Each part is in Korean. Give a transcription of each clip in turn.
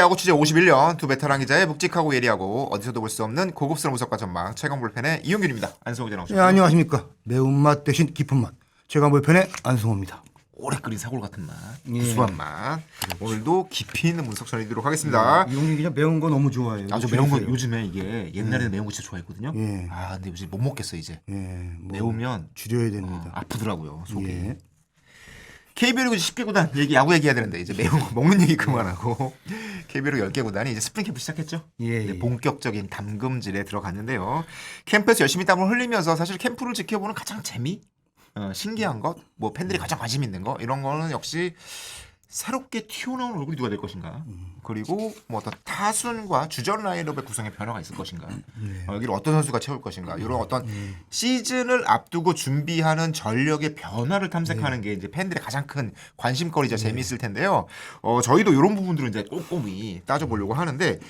야구 취재 51년 두 베테랑 기자의 묵직하고 예리하고 어디서도 볼 수 없는 고급스러운 분석과 전망 최강 불펜의 이용균입니다. 안승호 기자 나오셨습니다. 네, 안녕하십니까. 매운맛 대신 깊은 맛. 최강 불펜의 안승호입니다. 오래 끓인 사골 같은 맛, 예. 구수한 맛. 오늘도 깊이 있는 분석 전해드리도록 하겠습니다. 이용균 기자 매운 거 너무 좋아해요. 아주 매운 거 요즘에 이게 옛날에는 매운 거 진짜 좋아했거든요. 예. 아 근데 요즘 못 먹겠어 이제. 예, 뭐 매우면 줄여야 됩니다. 아프더라고요 속이. 예. KBO 리그 10개 구단 얘기 야구 얘기해야 되는데 이제 매운 거 먹는 얘기 그만하고 KBO 리그 10개 구단이 이제 스프링 캠프 시작했죠. 예, 이제 예. 본격적인 담금질에 들어갔는데요. 캠프에서 열심히 땀을 흘리면서 사실 캠프를 지켜보는 가장 신기한 것, 뭐 팬들이 가장 관심 있는 거 이런 거는 역시 새롭게 튀어나온 얼굴이 누가 될 것인가. 그리고 뭐 어떤 타순과 주전 라인업의 구성에 변화가 있을 것인가. 여기를 어떤 선수가 채울 것인가. 이런 어떤 시즌을 앞두고 준비하는 전력의 변화를 탐색하는 게 이제 팬들의 가장 큰 관심거리자 재미있을 텐데요. 저희도 이런 부분들을 이제 꼼꼼히 따져보려고 하는데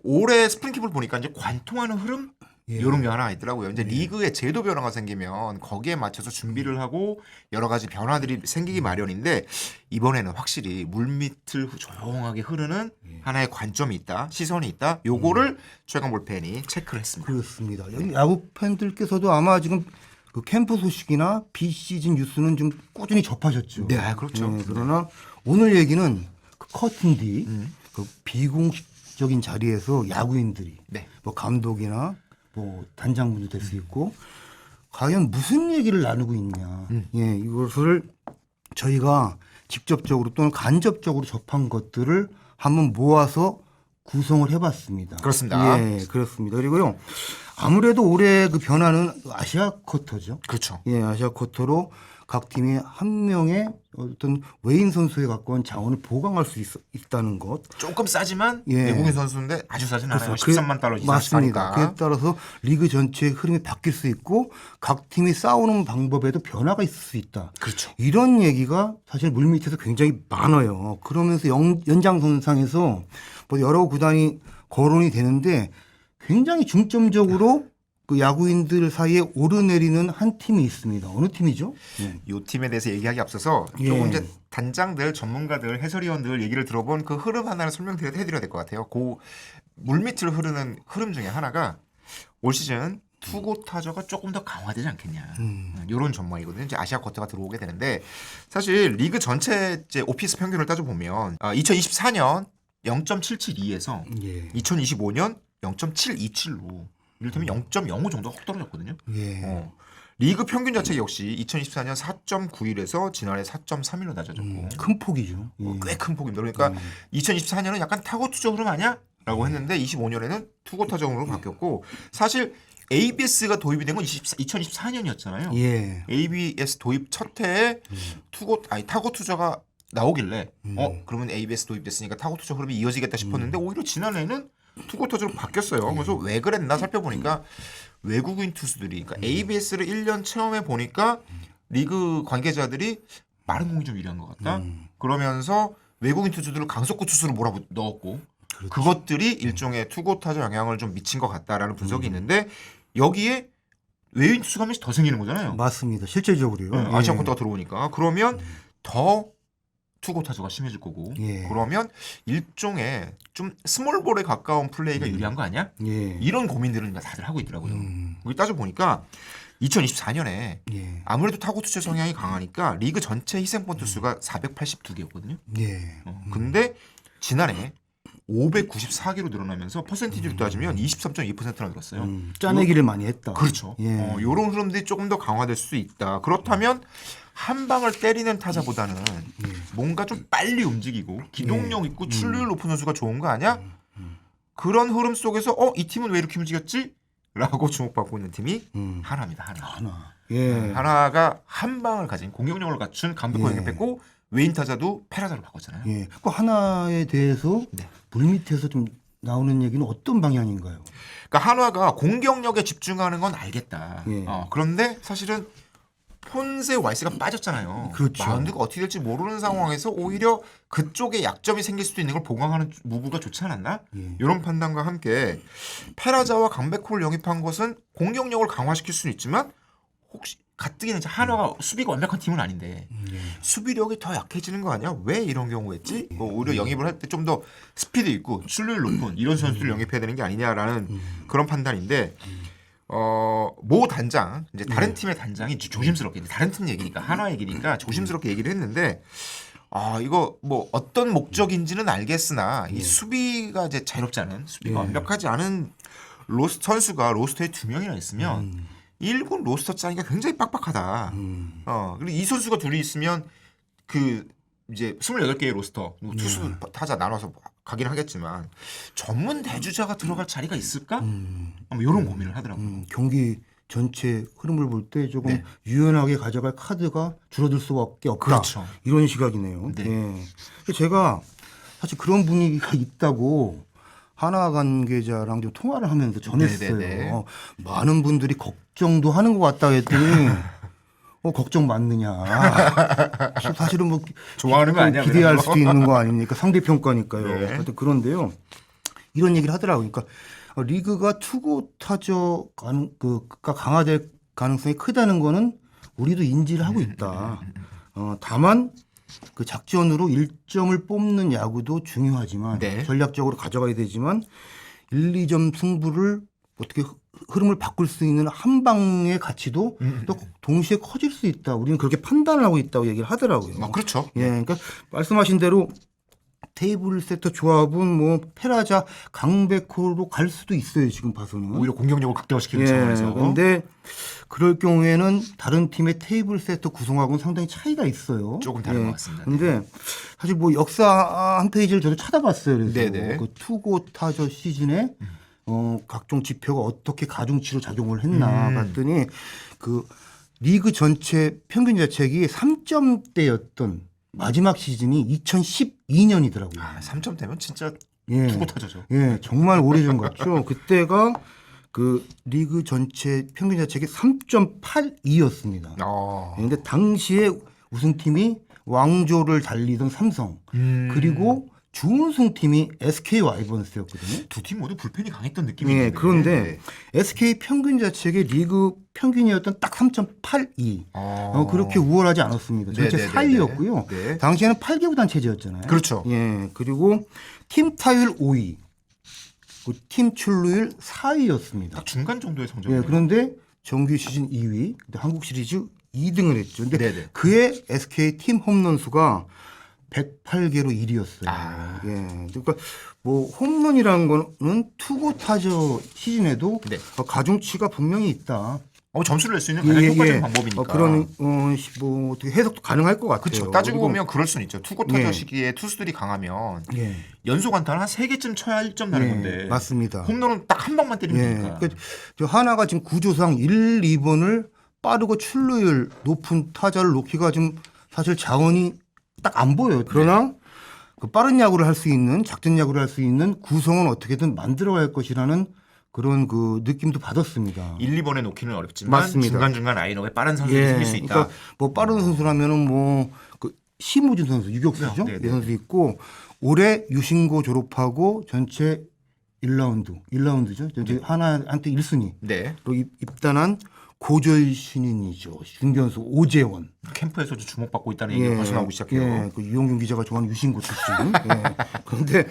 올해 스프링캠프를 보니까 이제 관통하는 흐름 이런 게 하나 있더라고요. 이제 리그의 제도 변화가 생기면 거기에 맞춰서 준비를 하고 여러 가지 변화들이 생기기 마련인데 이번에는 확실히 물밑을 조용하게 흐르는 하나의 관점이 있다, 시선이 있다. 요거를 최강 볼펜이 체크를 했습니다. 그렇습니다. 여기 야구 팬들께서도 아마 지금 그 캠프 소식이나 비시즌 뉴스는 좀 꾸준히 접하셨죠. 네, 그렇죠. 그러나 오늘 얘기는 그 커튼 뒤 그 비공식적인 자리에서 야구인들이 네. 뭐 감독이나 뭐 단장분도 될 수 있고 과연 무슨 얘기를 나누고 있냐. 예, 이것을 저희가 직접적으로 또는 간접적으로 접한 것들을 한번 모아서 구성을 해봤습니다. 그렇습니다. 예, 그렇습니다. 그리고요 아무래도 올해 그 변화는 아시아 쿼터죠. 그렇죠. 예, 아시아 쿼터로 각 팀이 한 명의 어떤 외인 선수에 가까운 자원을 보강할 수 있다는 것. 조금 싸지만 예. 외국인 선수인데 아주 싸진 않아요. 그래서 13만 달러 이상 맞습니다. 하니까. 그에 따라서 리그 전체의 흐름이 바뀔 수 있고 각 팀이 싸우는 방법에도 변화가 있을 수 있다. 그렇죠. 이런 얘기가 사실 물밑에서 굉장히 많아요. 그러면서 연장선상에서 뭐 여러 구단이 거론이 되는데 굉장히 중점적으로 그 야구인들 사이에 오르내리는 한 팀이 있습니다. 어느 팀이죠? 이 팀에 대해서 얘기하기 앞서서 예. 조금 이제 단장들, 전문가들, 해설위원들 얘기를 들어본 그 흐름 하나를 설명해드려야 될 것 같아요. 그 물밑을 흐르는 흐름 중에 하나가 올 시즌 투고 타저가 조금 더 강화되지 않겠냐. 이런 전망이거든요. 이제 아시아 쿼터가 들어오게 되는데 사실 리그 전체 이제 오피스 평균을 따져보면 2024년 0.772에서 예. 2025년 0.727로 이를테면 0.05 정도 확 떨어졌거든요. 예. 리그 평균 자체 역시 2024년 4.91에서 지난해 4.31로 낮아졌고 큰 폭이죠. 예. 꽤 큰 폭입니다. 그러니까 2024년은 약간 타고 투저 흐름 아니야? 라고 했는데 25년에는 투고 타저 흐름으로 바뀌었고 사실 ABS가 도입이 된 건 2024년이었잖아요. 예. ABS 도입 첫 해에 타고 투저가 나오길래 그러면 ABS 도입됐으니까 타고 투저 흐름이 이어지겠다 싶었는데 오히려 지난해는 투고 터즈로 바뀌었어요. 그래서 왜 그랬나 살펴보니까 외국인 투수들이 그러니까 ABS를 1년 체험해 보니까 리그 관계자들이 마른 공이 좀 유리한 것 같다. 그러면서 외국인 투수들을 강속구 투수로 몰아넣었고 그것들이 일종의 투고 타자 영향을 좀 미친 것 같다라는 분석이 있는데 여기에 외국인 투수가 한 명씩 더 생기는 거잖아요. 맞습니다. 실질적으로요. 네, 아시아 쿼터가 들어오니까 그러면 더 투고 타수가 심해질 거고 예. 그러면 일종의 좀 스몰볼에 가까운 플레이가 유리한 거 아니야? 예. 이런 고민들을 다들 하고 있더라고요. 여기 따져보니까 2024년에 예. 아무래도 타고 투자 성향이 강하니까 리그 전체 희생번트 수가 482개였거든요. 예. 근데 지난해 594개로 늘어나면서 퍼센티지로 따지면 23.2%나 늘었어요. 짜내기를 많이 했다. 그렇죠. 예. 이런 흐름들이 조금 더 강화될 수 있다. 그렇다면 한 방을 때리는 타자보다는 뭔가 좀 빨리 움직이고 기동력 있고 출루율 높은 선수가 좋은 거 아니야? 그런 흐름 속에서 이 팀은 왜 이렇게 움직였지? 라고 주목받고 있는 팀이 하나입니다. 하나. 예. 하나가 한 방을 가진 공격력을 갖춘 감독 영역 뺐고 외인 타자도 페라자로 바꿨잖아요. 예. 그 하나에 대해서 네. 물밑에서 좀 나오는 얘기는 어떤 방향인가요? 그러니까 한화가 공격력에 집중하는 건 알겠다. 예. 그런데 사실은 폰세 와이스가 빠졌잖아요. 그렇죠. 마운드가 어떻게 될지 모르는 상황에서 오히려 그쪽에 약점이 생길 수도 있는 걸 보강하는 무브가 좋지 않았나? 이런 판단과 함께 페라자와 강백호를 영입한 것은 공격력을 강화시킬 수는 있지만 혹시 가뜩이나 이제 한화가 수비가 완벽한 팀은 아닌데 수비력이 더 약해지는 거 아니야? 왜 이런 경우였지? 뭐 오히려 영입을 할 때 좀 더 스피드 있고 출루율 높은 이런 선수를 영입해야 되는 게 아니냐라는 그런 판단인데 모 단장 이제 다른 팀의 단장이 조심스럽게 다른 팀 얘기니까 한화 얘기니까 조심스럽게 얘기를 했는데 이거 뭐 어떤 목적인지는 알겠으나 이 수비가 이제 자유롭지 않은 수비가 완벽하지 않은 선수가 로스터에 2명이나 있으면 1군 로스터 짜기가 굉장히 빡빡하다. 그리고 이 선수가 둘이 있으면 그 이제 28개의 로스터 투수 타자 나눠서 가긴 하겠지만 전문 대주자가 들어갈 자리가 있을까? 아마 이런 고민을 하더라고요. 경기 전체 흐름을 볼 때 조금 유연하게 가져갈 카드가 줄어들 수밖에 없다. 그렇죠. 이런 시각이네요. 네. 제가 사실 그런 분위기가 있다고 하나 관계자랑 좀 통화를 하면서 전했어요. 네네네. 많은 분들이 걱정도 하는 것 같다 했더니 걱정 맞느냐. 사실은 뭐 좋아하는 거 아니야? 기대할 그런 거? 수도 있는 거 아닙니까? 상대 평가니까요. 네. 하여튼 그런데요. 이런 얘기를 하더라고요. 그러니까 리그가 투고 타저가 강화될 가능성이 크다는 거는 우리도 인지를 하고 있다. 다만 그 작전으로 1점을 뽑는 야구도 중요하지만 전략적으로 가져가야 되지만 1, 2점 승부를 어떻게 흐름을 바꿀 수 있는 한 방의 가치도 또 동시에 커질 수 있다. 우리는 그렇게 판단을 하고 있다고 얘기를 하더라고요. 그렇죠. 그러니까 말씀하신 대로 테이블 세터 조합은 뭐 페라자 강백호로 갈 수도 있어요. 지금 봐서는. 오히려 공격력을 극대화시키는 차원에서. 그런데 그럴 경우에는 다른 팀의 테이블 세터 구성하고는 상당히 차이가 있어요. 조금 다른 것 같습니다. 그런데 사실 뭐 역사 한 페이지를 저도 찾아봤어요. 그래서 그 투고 타저 시즌에 각종 지표가 어떻게 가중치로 작용을 했나 봤더니 그 리그 전체 평균 자책이 3점대였던 마지막 시즌이 2012년이더라고요. 3점대면 진짜 투고 타저죠. 정말 오래전 같죠. 그때가 그 리그 전체 평균 자책이 3.82였습니다. 그런데 당시에 우승팀이 왕조를 달리던 삼성 그리고 준우승팀이 SK 와이번스였거든요. 두 팀 모두 불펜이 강했던 느낌이 있는데. 그런데 SK 평균 자책의 리그 평균이었던 딱 3.82. 그렇게 우월하지 않았습니다. 전체 4위였고요. 당시에는 8개구단 체제였잖아요. 그렇죠. 그리고 팀 타율 5위, 팀 출루율 4위였습니다. 딱 중간 정도의 성적이에요. 그런데 정규 시즌 2위, 한국 시리즈 2등을 했죠. 근데 그의 SK 팀 홈런 수가 108개로 1위였어요. 그러니까 뭐 홈런이라는 거는 투고 타저 시즌에도 가중치가 분명히 있다. 점수를 낼 수 있는 가장 효과적인 방법이니까. 그런 뭐 어떻게 해석도 가능할 것 같아요. 그렇죠. 따지고 보면 그럴 수는 있죠. 투고 타저 시기에 투수들이 강하면 연속 안타를 한 3개쯤 쳐야 1점 나는 건데. 맞습니다. 홈런은 딱 한 방만 때리면 되니까. 그러니까 하나가 지금 구조상 1, 2번을 빠르고 출루율 높은 타자를 놓기가 좀 사실 자원이 딱 안 보여요. 그러나 그 빠른 야구를 할 수 있는 작전 야구를 할 수 있는 구성은 어떻게든 만들어갈 것이라는 그런 그 느낌도 받았습니다. 1, 2번에 놓기는 어렵지만 맞습니다. 중간중간 라인업에 빠른 선수가 생길 수 있다. 그러니까 뭐 빠른 선수라면은 뭐 그 심우준 선수 유격수죠. 이 선수 있고 올해 유신고 졸업하고 전체 1라운드죠. 전체 하나한테 1순위. 또 입단한 고졸 신인이죠. 중견수 오재원. 캠프에서도 주목받고 있다는 얘기가 벌써 나오기 시작해요. 그 유영준 기자가 좋아하는 유신고 출신. 그런데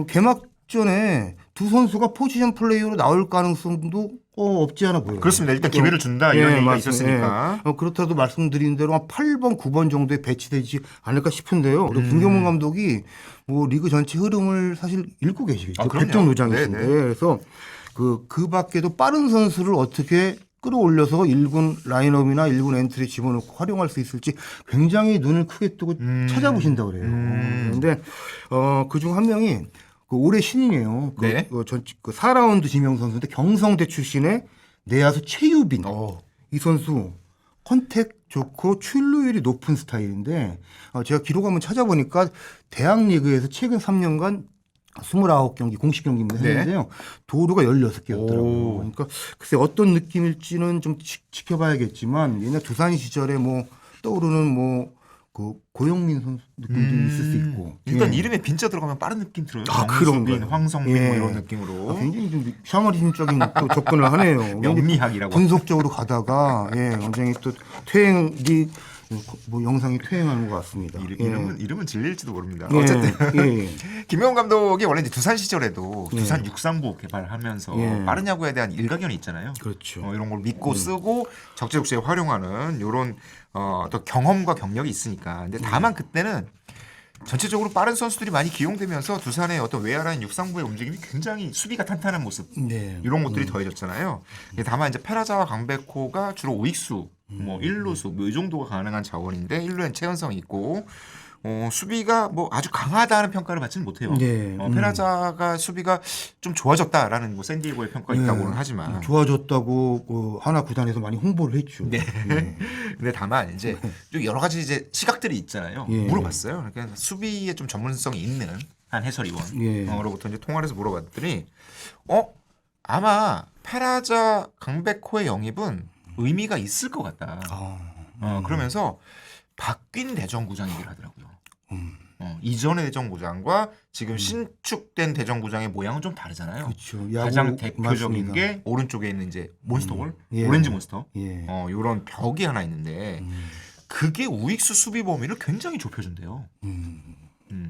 개막전에 두 선수가 포지션 플레이어로 나올 가능성도 없지 않아 보여요. 그렇습니다. 일단 기회를 준다 이런 얘기가 있었으니까. 그렇다도 말씀드린 대로 한 8번, 9번 정도에 배치되지 않을까 싶은데요. 그리고 김경문 감독이 뭐 리그 전체 흐름을 사실 읽고 계시겠죠. 백정 노장이신데. 그래서 그 밖에도 빠른 선수를 어떻게 끌어올려서 1군 라인업이나 1군 엔트리 집어넣고 활용할 수 있을지 굉장히 눈을 크게 뜨고 찾아보신다고 그래요. 그런데 그중 한 명이 그 올해 신인이에요. 그 4라운드 지명 선수인데 경성대 출신의 내야수 최유빈. 이 선수 컨택 좋고 출루율이 높은 스타일인데 제가 기록 한번 찾아보니까 대학 리그에서 최근 3년간 29경기 공식 경기입니다 했는데요. 도루가 16개였더라고요. 그러니까 글쎄 어떤 느낌일지는 좀 지켜봐야겠지만 옛날 두산 시절에 뭐 떠오르는 뭐 그 고영민 선수 느낌도 있을 수 있고. 일단 예. 이름에 빈자 들어가면 빠른 느낌 들어요. 아, 정수빈, 그런가요? 황성민 예. 뭐 이런 느낌으로. 굉장히 좀 샤머니즘적인 또 접근을 하네요. 영리학이라고. 분석적으로 가다가 굉장히 또 퇴행이 뭐 영상이 퇴행하는 것 같습니다. 이름은 질릴지도 모릅니다. 예. 어쨌든 예. 김명훈 감독이 원래 이제 두산 시절에도 두산 육상부 개발하면서 빠른 야구에 대한 일가견이 있잖아요. 그렇죠. 이런 걸 믿고 쓰고 적재적소에 활용하는 이런 또 경험과 경력이 있으니까. 근데 다만 그때는 전체적으로 빠른 선수들이 많이 기용되면서 두산의 어떤 외야라인 육상부의 움직임이 굉장히 수비가 탄탄한 모습 이런 것들이 더해졌잖아요. 다만 이제 페라자와 강백호가 주로 우익수, 뭐 1루수 뭐 이 정도가 가능한 자원인데 1루엔 최은성이 있고 수비가 뭐 아주 강하다는 평가를 받지는 못해요. 페라자가 수비가 좀 좋아졌다라는 뭐 샌디에고의 평가가 있다고는 하지만 좋아졌다고 하나 구단에서 많이 홍보를 했죠. 네. 근데 다만 이제 좀 여러 가지 이제 시각들이 있잖아요. 물어봤어요. 그러니까 수비에 좀 전문성이 있는 한 해설위원으로부터 이제 통화를 해서 물어봤더니 아마 페라자 강백호의 영입은 의미가 있을 것 같다. 그러면서 바뀐 대전구장 얘기를 하더라고요. 이전의 대전구장과 지금 신축된 대전구장의 모양은 좀 다르잖아요. 그렇죠. 가장 대표적인 맞습니다. 게 오른쪽에 있는 이제 몬스터볼, 예. 오렌지 몬스터, 예. 이런 벽이 하나 있는데 그게 우익수 수비 범위를 굉장히 좁혀준대요.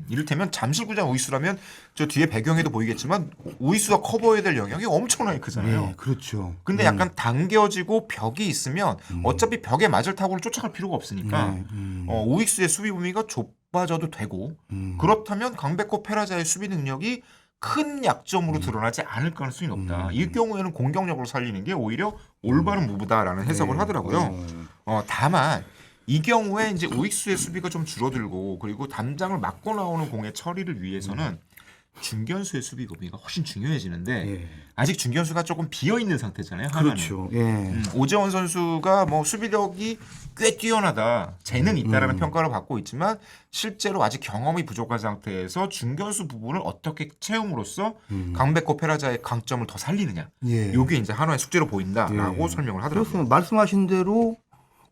이를테면 잠실구장 우익수라면 저 뒤에 배경에도 보이겠지만 우익수가 커버해야 될 영역이 엄청나게 크잖아요. 네, 그렇죠. 근데 약간 당겨지고 벽이 있으면 어차피 벽에 맞을 타구를 쫓아갈 필요가 없으니까 우익수의 수비 범위가 좁아져도 되고 그렇다면 강백호 페라자의 수비 능력이 큰 약점으로 드러나지 않을 가능성이 높다. 이 경우에는 공격력으로 살리는 게 오히려 올바른 무브다라는 해석을 하더라고요. 다만 이 경우에 이제 우익수의 수비가 좀 줄어들고 그리고 담장을 맞고 나오는 공의 처리를 위해서는 중견수의 수비 범위가 훨씬 중요해지는데 아직 중견수가 조금 비어 있는 상태잖아요. 그렇죠. 오재원 선수가 뭐 수비력이 꽤 뛰어나다, 재능이 있다라는 평가를 받고 있지만 실제로 아직 경험이 부족한 상태에서 중견수 부분을 어떻게 채움으로써 강백호 페라자의 강점을 더 살리느냐. 이게 이제 한화의 숙제로 보인다라고 설명을 하더라고요. 그렇습니다. 말씀하신 대로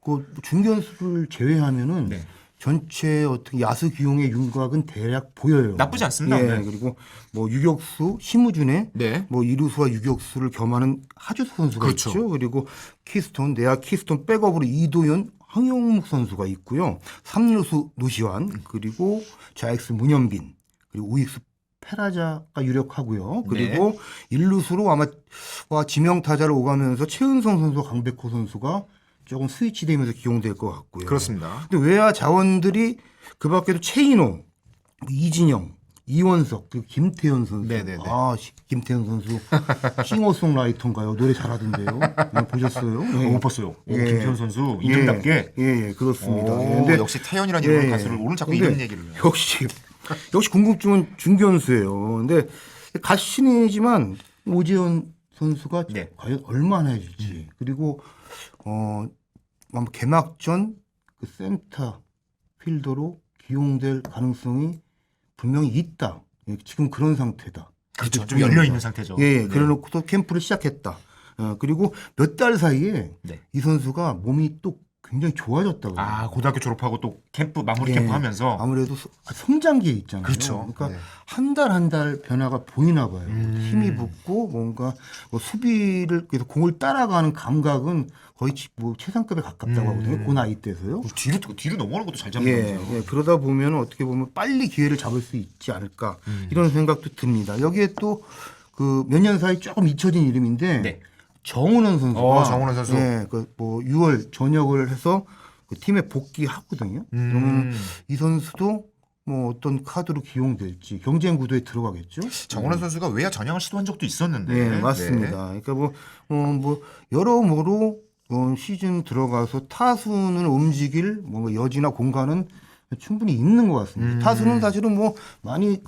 그 중견수를 제외하면은 전체 어떻게 야수 기용의 윤곽은 대략 보여요. 나쁘지 않습니다. 그리고 뭐 유격수 심우준의 뭐 이루수와 유격수를 겸하는 하주수 선수가 있죠. 그리고 키스톤 내야 키스톤 백업으로 이도현 황영묵 선수가 있고요. 3루수 노시환 그리고 좌익수 문현빈 그리고 우익수 페라자가 유력하고요. 그리고 1루수로 아마 지명 타자를 오가면서 최은성 선수와 강백호 선수가 조금 스위치되면서 기용될 것 같고요. 그렇습니다. 근데 외야 자원들이 그 밖에도 최인호, 이진영, 이원석, 그리고 김태현 선수. 김태현 선수 싱어송라이터인가요? 노래 잘하던데요. 보셨어요? 못 봤어요. 김태현 선수 이름답게. 그렇습니다. 근데 역시 태연이라는 이름 가수를 오늘 자꾸 이런 얘기를 해요. 역시 궁극주는 중견수예요. 근데 갓신이지만 오재원 선수가 과연 얼마나 해줄지 그리고 아마 개막전 그 센터 필더로 기용될 가능성이 분명히 있다. 지금 그런 상태다. 그렇죠. 좀 열려 있는 상태죠. 그래놓고도 캠프를 시작했다. 그리고 몇 달 사이에 이 선수가 몸이 또 굉장히 좋아졌다고. 고등학교 졸업하고 또 마무리 캠프 하면서 아무래도 성장기에 있잖아요. 그렇죠. 그러니까 한 달 변화가 보이나 봐요. 힘이 붙고 뭔가 뭐 수비를 그래서 공을 따라가는 감각은 거의 뭐 최상급에 가깝다고 하거든요. 그 나이 때서요. 뒤로 넘어오는 것도 잘 잡는 거죠. 그러다 보면 어떻게 보면 빨리 기회를 잡을 수 있지 않을까 이런 생각도 듭니다. 여기에 또 그 몇 년 사이 조금 잊혀진 이름인데 정은원 선수가 정은원 선수. 뭐 6월 전역을 해서 그 팀에 복귀하거든요. 그러면 이 선수도 뭐 어떤 카드로 기용될지 경쟁 구도에 들어가겠죠. 정은원 선수가 외야 전향을 시도한 적도 있었는데. 맞습니다. 그러니까 뭐 여러모로 시즌 들어가서 타순을 움직일 뭔가 여지나 공간은 충분히 있는 것 같습니다. 타순은 사실은 뭐 많이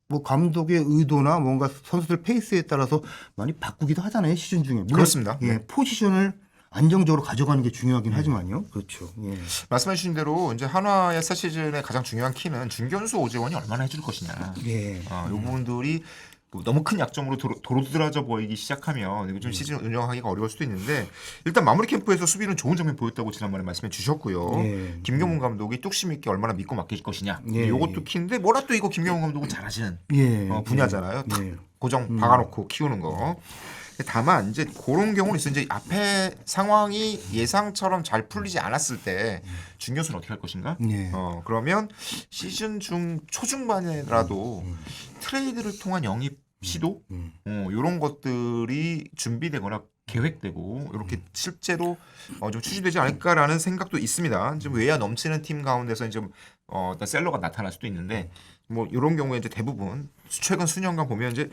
뭐 감독의 의도나 뭔가 선수들 페이스에 따라서 많이 바꾸기도 하잖아요. 시즌 중에. 물론 그렇습니다. 포지션을 안정적으로 가져가는 게 중요하긴 하지만요. 그렇죠. 말씀해 주신 대로 이제 한화의 새 시즌의 가장 중요한 키는 중견수 오재원이 얼마나 해줄 것이냐. 이 부분들이 너무 큰 약점으로 도드라져 보이기 시작하면 이거 좀 시즌 운영하기가 어려울 수도 있는데 일단 마무리 캠프에서 수비는 좋은 점이 보였다고 지난번에 말씀해 주셨고요. 예. 김경문 감독이 뚝심 있게 얼마나 믿고 맡길 것이냐. 예. 이것도 키인데 뭐라 또 이거 김경문 감독은 잘하시는 예. 분야잖아요. 탁 예. 고정 박아놓고 키우는 거. 다만 이제 그런 경우는 있어요. 이제 앞에 상황이 예상처럼 잘 풀리지 않았을 때 중견수는 어떻게 할 것인가? 예. 그러면 시즌 중 초중반에라도 트레이드를 통한 영입 시도 이런 것들이 준비되거나 계획되고 이렇게 실제로 좀 추진되지 않을까라는 생각도 있습니다. 지금 외야 넘치는 팀 가운데서 이제 어떤 셀러가 나타날 수도 있는데 뭐 이런 경우에 이제 대부분 최근 수년간 보면 이제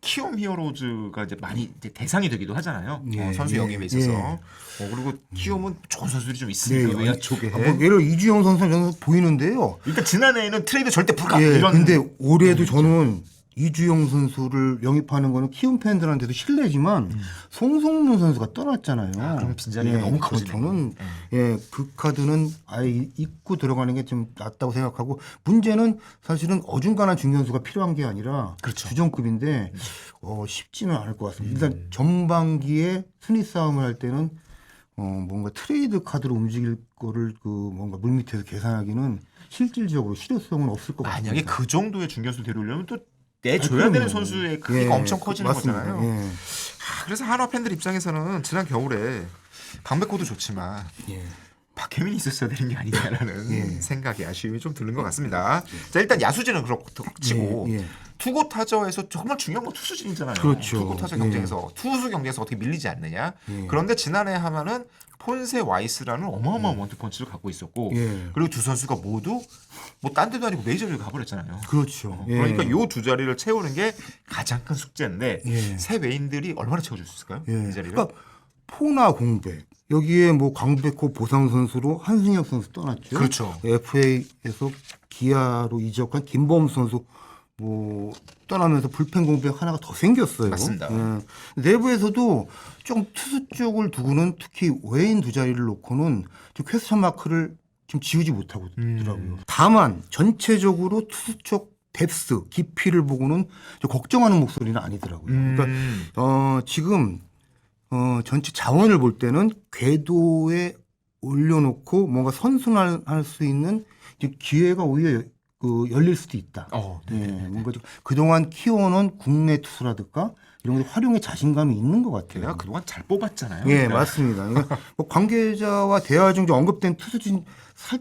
키움 히어로즈가 이제 많이 이제 대상이 되기도 하잖아요. 예, 선수 예, 영입에 있어서. 예. 그리고 키움은 좋은 선수들이 좀 있으니까 외야 쪽에. 뭐 예를 들어 이주영 선수 저는 보이는데요. 일단 지난해에는 트레이드 절대 불가 예. 이런. 근데 올해도 저는 이주영 선수를 영입하는 거는 키움 팬들한테도 신뢰지만 송성문 선수가 떠났잖아요. 그럼 빈자리가 너무 커지네. 저는 그 카드는 아예 잊고 들어가는 게 좀 낫다고 생각하고 문제는 사실은 어중간한 중견수가 필요한 게 아니라 그렇죠. 주전급인데 쉽지는 않을 것 같습니다. 일단 전반기에 순위 싸움을 할 때는 뭔가 트레이드 카드로 움직일 거를 뭔가 물밑에서 계산하기는 실질적으로 실효성은 없을 것 같습니다. 만약에 그 정도의 중견수 데려오려면 또 내줘야 되는 선수의 크기가 엄청 커지는 맞습니다. 거잖아요. 예. 그래서 한화 팬들 입장에서는 지난 겨울에 강백호도 좋지만 예. 박혜민이 있었어야 되는 게 아니냐라는 예. 생각이 아쉬움이 좀 드는 것 같습니다. 자 일단 야수진은 그렇고 치고 예. 투고 타저에서 정말 중요한 건 투수진이잖아요. 그렇죠. 투고 타저 경쟁에서 투수 경쟁에서 어떻게 밀리지 않느냐. 예. 그런데 지난해 하면은 폰세 와이스라는 어마어마한 원투펀치를 갖고 있었고 예. 그리고 두 선수가 모두 뭐 딴 데도 아니고 메이저리그 가버렸잖아요. 그렇죠. 예. 그러니까 요 두 자리를 채우는 게 가장 큰 숙제인데 예. 새 외인들이 얼마나 채워줄 수 있을까요? 예. 이 자리를? 그러니까 포나 공백 여기에 뭐 강백호 보상 선수로 한승혁 선수 떠났죠. 그렇죠. FA에서 기아로 이적한 김범 선수 뭐 떠나면서 불펜 공백 하나가 더 생겼어요. 맞습니다. 예. 내부에서도 좀 투수 쪽을 두고는 특히 외인 두 자리를 놓고는 좀 퀘스천 마크를 좀 지우지 못하고 있더라고요. 다만 전체적으로 투수 쪽 뎁스 깊이를 보고는 좀 걱정하는 목소리는 아니더라고요. 그러니까 지금 전체 자원을 볼 때는 궤도에 올려놓고 뭔가 선순환할 수 있는 이제 기회가 오히려 열릴 수도 있다. 뭔가 좀 그동안 키워놓은 국내 투수라든가 이런 게 활용에 자신감이 있는 것 같아요. 내가 그동안 잘 뽑았잖아요. 예, 그러니까. 맞습니다. 그러니까 뭐 관계자와 대화 중 언급된 투수진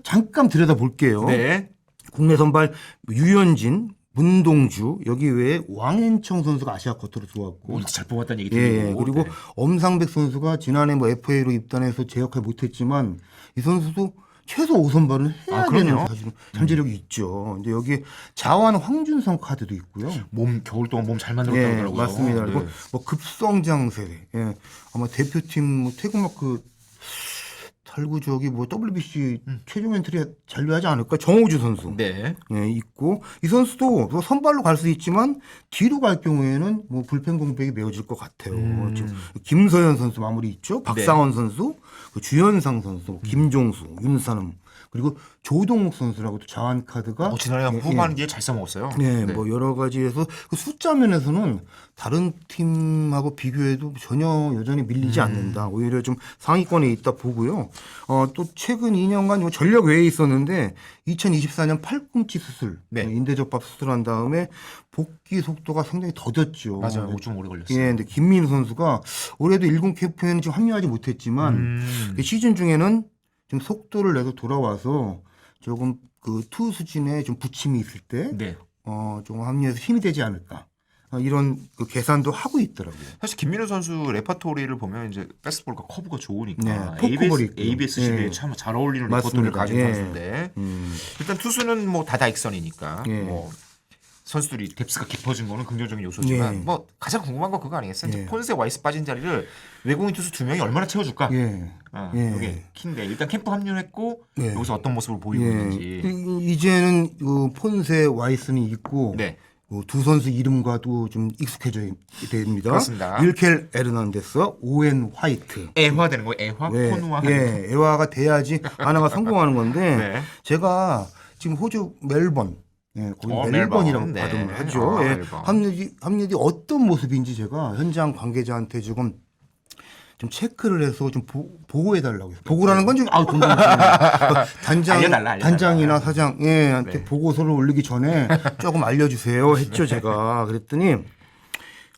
잠깐 들여다 볼게요. 네. 국내 선발 유현진, 문동주 여기 외에 왕앤청 선수가 아시아 쿼터로 들어왔고 잘 뽑았다는 얘기 예, 들리고. 그리고 네. 엄상백 선수가 지난해 뭐 FA로 입단해서 제 역할 못했지만 이 선수도 최소 5선발은 해야 되는 그럼요. 사실은 잠재력이 있죠. 근데 여기에 자완 황준성 카드도 있고요. 겨울 동안 몸 잘 만들었다고 예, 하더라고요. 맞습니다. 그리고 네. 뭐 급성장 세대. 예, 아마 대표팀 뭐 태국마크 탈구적이 뭐 WBC 최종 엔트리에 잔류하지 않을까? 정호주 선수. 네. 예, 있고 이 선수도 뭐 선발로 갈 수 있지만 뒤로 갈 경우에는 뭐 불펜 공백이 메워질 것 같아요. 지금 김서현 선수 마무리 있죠. 박상원 선수, 주현상 선수, 김종수, 윤산음 그리고 조동욱 선수라고도 자완 카드가 지난해 후반기에 잘 써먹었어요. 네, 뭐 여러 가지에서 그 숫자 면에서는 다른 팀하고 비교해도 전혀 여전히 밀리지 않는다. 오히려 좀 상위권에 있다 보고요. 또 최근 2년간 뭐 전력 외에 있었는데 2024년 팔꿈치 수술, 네. 인대접합 수술한 다음에 복귀 속도가 상당히 더뎠죠. 맞아요. 좀 오래 걸렸어요. 예, 근데 김민우 선수가 올해도 1군 캠프에는 지금 합류하지 못했지만 시즌 중에는 좀 속도를 내서 돌아와서 조금 그 투수진에 좀 부침이 있을 때 네. 좀 합류해서 힘이 되지 않을까 이런 그 계산도 하고 있더라고요. 사실 김민우 선수 레퍼토리를 보면 이제 패스트볼과 커브가 좋으니까 네, 포크볼이 있고요. ABS 시대에 예. 참 잘 어울리는 맞습니다. 레퍼토리를 가진 예. 선수인데 일단 투수는 뭐 다다익선이니까 예. 뭐 선수들이 뎁스가 깊어진 거는 긍정적인 요소지만 예. 뭐 가장 궁금한 건 그거 아니겠어요? 예. 이제 폰세 와이스 빠진 자리를 외국인 투수 2명이 얼마나 채워줄까? 예. 예. 이게 키인데 일단 캠프 합류했고 예. 여기서 어떤 모습을 보이고 있는지. 이제는 폰세 와이스는 있고 네. 두 선수 이름과도 좀 익숙해져야 됩니다. 그렇습니다. 일켈 에르난데스, 오웬 화이트. 애화되는 거예요. 애화, 폰화. 애화가 돼야지 하나가 성공하는 건데 네. 제가 지금 호주 멜번 예, 거기 멜번. 멜번이라고 네. 발음을 하죠. 예, 멜번. 합리이 어떤 모습인지 제가 현장 관계자한테 조금 좀 체크를 해서 좀 보고해달라고 해서 보고라는 건 좀 알려달라. 단장이나 사장한테 네. 보고서를 올리기 전에 조금 알려주세요 했죠 제가. 그랬더니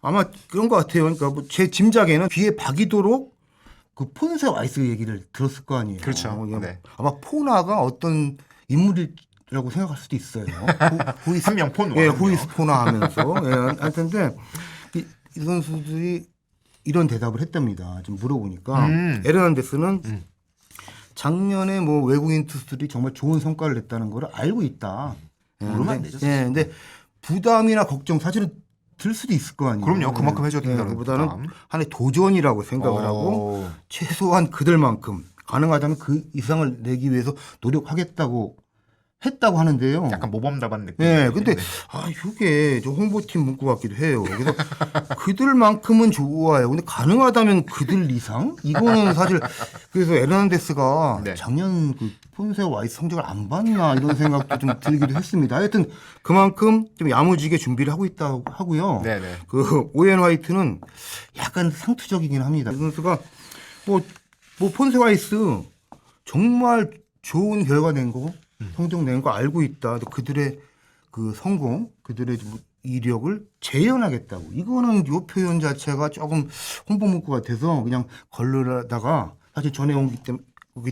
아마 그런 것 같아요. 그러니까 뭐 제 짐작에는 귀에 박이도록 그 폰세 와이스 얘기를 들었을 거 아니에요. 그렇죠. 그냥 네. 아마 포나가 어떤 인물이라고 생각할 수도 있어요. 한 명 폰. 예, 후이스 포나 하면서 예, 할 텐데 이 선수들이 이런 대답을 했답니다. 좀 물어보니까 에르난데스는 작년에 뭐 외국인 투수들이 정말 좋은 성과를 냈다는 걸 알고 있다. 예, 모르면 안 근데- 되죠, 예, 근데 부담이나 걱정 사실은 들 수도 있을 거 아니에요. 그럼요. 그만큼 해줘야 된다는 그보다는 부담. 하나의 도전이라고 생각을 하고 최소한 그들만큼 가능하다면 그 이상을 내기 위해서 노력하겠다고 했다고 하는데요. 약간 모범 답안 느낌. 예, 근데 네. 이게 저 홍보팀 문구 같기도 해요. 그래서 그들만큼은 좋아요. 근데 가능하다면 그들 이상? 이거는 사실 그래서 에르난데스가 네. 작년 그 폰세 와이스 성적을 안 봤나 이런 생각도 좀 들기도 했습니다. 하여튼 그만큼 좀 야무지게 준비를 하고 있다고 하고요. 네네. 그 오웬 화이트는 약간 상투적이긴 합니다. 이 선수가 뭐 폰세 와이스 정말 좋은 결과 낸 거, 성적 낸 거 알고 있다. 그들의 그 성공, 그들의 이력을 재현하겠다고. 이거는 요 표현 자체가 조금 홍보 문구 같아서 그냥 걸러다가 사실 전해오기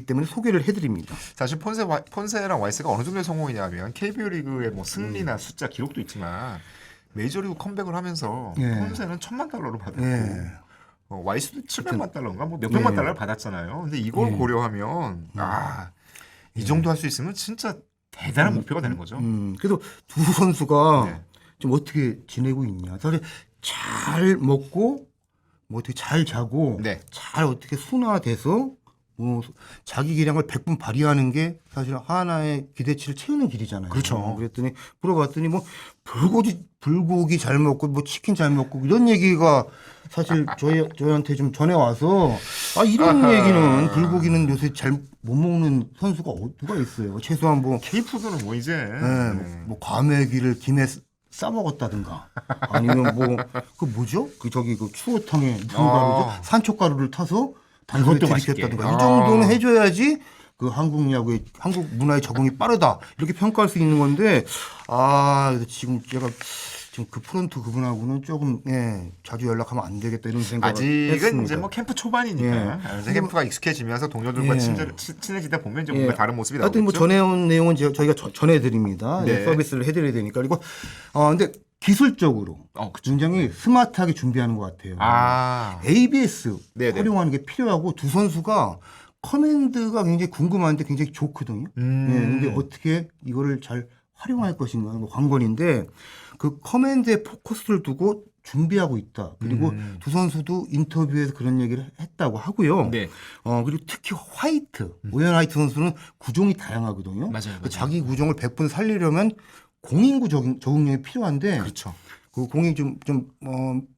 때문에 소개를 해드립니다. 사실 폰세랑 와이스가 어느 정도의 성공이냐면 KBO 리그의 뭐 승리나 숫자 기록도 있지만 메이저리그 컴백을 하면서 예. 폰세는 $1,000,000 받았고 예. 와이스도 $700,000,000인가 뭐 몇백만 예. 달러를 받았잖아요. 근데 이걸 고려하면 이 정도 할 수 있으면 진짜 대단한 목표가 되는 거죠. 그래서 두 선수가 네. 좀 어떻게 지내고 있냐. 사실 잘 먹고 뭐 어떻게 잘 자고 네. 잘 어떻게 순화돼서 뭐 자기 기량을 100분 발휘하는 게 사실 하나의 기대치를 채우는 길이잖아요. 그렇죠. 그랬더니 물어봤더니 뭐 불고기 잘 먹고 뭐 치킨 잘 먹고 이런 얘기가 사실 저희한테 좀 전해 와서 이런 얘기는 불고기는 요새 잘 못 먹는 선수가 누가 있어요. 최소한 뭐 K푸드는 뭐 이제 뭐 과메기를 김에 싸 먹었다든가 아니면 뭐 그 뭐죠? 그 추어탕에 무슨 가루죠? 산초가루를 타서 단순히 그것도 맛있게. 들이켰다든가 이 정도는 해줘야지 그 한국 문화의 적응이 빠르다 이렇게 평가할 수 있는 건데 그래서 지금 제가 지금 그 프런트 그분하고는 조금 자주 연락하면 안 되겠다 이런 생각을 아직은 했습니다. 이제 뭐 캠프 초반이니까 이제 캠프가 익숙해지면서 동료들과 친해지다 보면 이제 뭔가 다른 모습이 나오겠죠. 하여튼 뭐 전해온 내용은 저희가 전해드립니다. 네. 서비스를 해드려야 되니까. 그리고 근데 기술적으로 굉장히 스마트하게 준비하는 것 같아요. ABS 네네. 활용하는 게 필요하고 두 선수가 커맨드가 굉장히 궁금한데 굉장히 좋거든요. 근데 어떻게 이거를 잘 활용할 것인가 뭐 관건인데 그 커맨드에 포커스를 두고 준비하고 있다. 그리고 두 선수도 인터뷰에서 그런 얘기를 했다고 하고요. 네. 그리고 특히 오웬 화이트 선수는 구종이 다양하거든요. 맞아요. 자기 구종을 100분 살리려면 공인구 적응력이 필요한데 그렇죠. 그 공이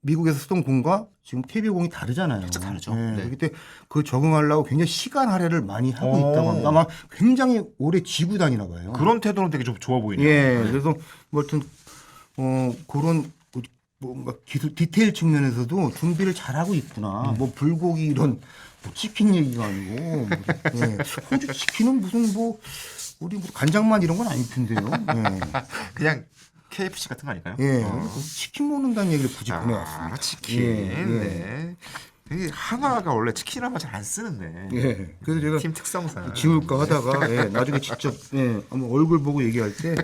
미국에서 쓰던 공과 지금 KBO 공이 다르잖아요. 진짜 다르죠. 네. 네. 그렇기 때문에 그 적응하려고 굉장히 시간 할애를 많이 하고 있다고 합니다. 아마 굉장히 오래 지고 다니나 봐요. 그런 태도는 되게 좀 좋아 보이네요. 예. 그래서 뭐 하여튼 그런 뭔가 기술 디테일 측면에서도 준비를 잘 하고 있구나. 뭐 불고기 이런 치킨 얘기가 아니고 호주 치킨은 무슨 우리 간장만 이런 건 아닐 텐데요. 그냥 KFC 같은 거 아닐까요? 치킨 먹는다는 얘기를 굳이 보내왔습니다. 치킨. 네. 이게 한화가 원래 치킨이라면 잘 안 쓰는데. 그래서 제가 팀 특성상 지울까 하다가 나중에 직접 한번 얼굴 보고 얘기할 때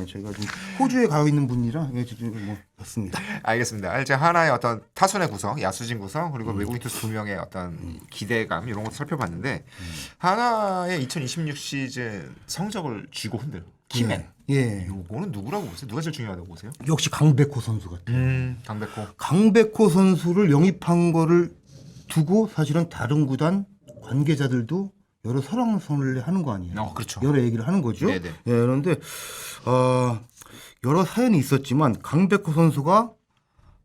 저희가 좀 호주에 가 있는 분이라 지금 봤습니다. 알겠습니다. 이제 하나의 어떤 타선의 구성, 야수진 구성, 그리고 외국인 투수 2명의 어떤 기대감 이런 것도 살펴봤는데 하나의 2026 시즌 성적을 쥐고 흔들 키맨. 요거는 누구라고 보세요? 누가 제일 중요하다고 보세요? 역시 강백호 선수 같아요. 강백호. 강백호 선수를 영입한 거를 두고 사실은 다른 구단 관계자들도 여러 설왕설래 하는 거 아니에요. 그렇죠. 여러 얘기를 하는 거죠. 네네. 그런데 여러 사연이 있었지만 강백호 선수가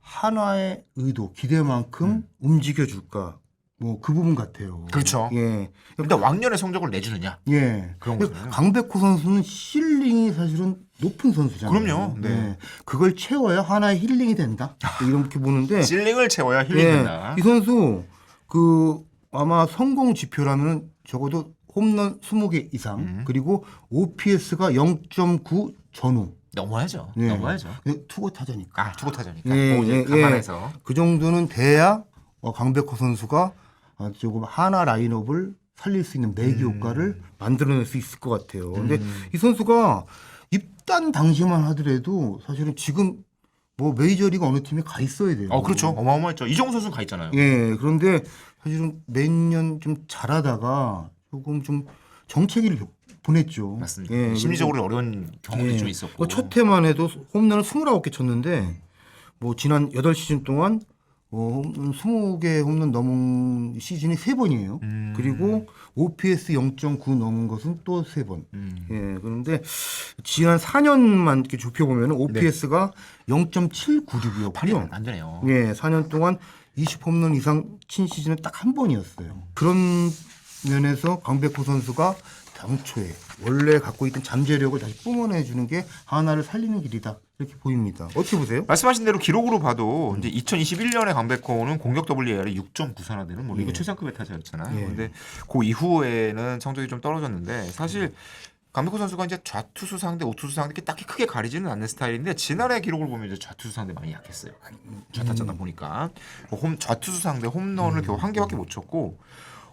한화의 의도, 기대만큼 움직여줄까 뭐 그 부분 같아요. 그렇죠. 예. 근데 왕년의 성적을 내주느냐? 예. 그런 거잖아요. 강백호 선수는 실링이 사실은 높은 선수잖아요. 그럼요. 네. 예. 그걸 채워야 하나의 힐링이 된다. 이렇게 보는데 실링을 채워야 힐링 예. 된다. 이 선수 그 아마 성공 지표라면 적어도 홈런 20개 이상 그리고 OPS가 0.9 전후. 넘어야죠. 예. 넘어야죠. 근데 투고 타자니까. 아, 투고 타자니까. 예, 그거 이제 예, 감안해서. 그 정도는 돼야 강백호 선수가 조금 하나 라인업을 살릴 수 있는 매기 효과를 만들어낼 수 있을 것 같아요. 근데 이 선수가 입단 당시만 하더라도 사실은 지금 뭐 메이저리그 어느 팀에 가 있어야 돼요. 그렇죠. 어마어마했죠. 이정우 선수 가 있잖아요. 예, 그런데 사실은 몇 년 좀 잘하다가 조금 좀 정체기를 보냈죠. 맞습니다. 예, 심리적으로 어려운 경험이 예. 좀 있었고. 첫 해만 해도 홈런을 29개 쳤는데 뭐 지난 8시즌 동안 20개 홈런 넘은 시즌이 3번이에요. 그리고 OPS 0.9 넘은 것은 또 3번. 예, 그런데 지난 4년만 이렇게 좁혀보면 OPS가 0.796이었고요. 팔이 안 되네요. 예, 4년 동안 20홈런 이상 친 시즌은 딱 한 번이었어요. 그런 면에서 강백호 선수가 당초에 원래 갖고 있던 잠재력을 다시 뿜어내주는 게 하나를 살리는 길이다. 이렇게 보입니다. 어떻게 보세요? 말씀하신 대로 기록으로 봐도 이제 2021년에 강백호는 공격 WAR이 6.94나 되는 뭐 리그 최상급의 타자였잖아요. 예. 근데 그 이후에는 성적이 좀 떨어졌는데 사실 강백호 선수가 이제 좌투수 상대, 우투수 상대 이렇게 딱히 크게 가리지는 않는 스타일인데 지난해 기록을 보면 이제 좌투수 상대 많이 약했어요. 좌타자다 보니까 좌투수 상대 홈런을 겨우 한 개밖에 못 쳤고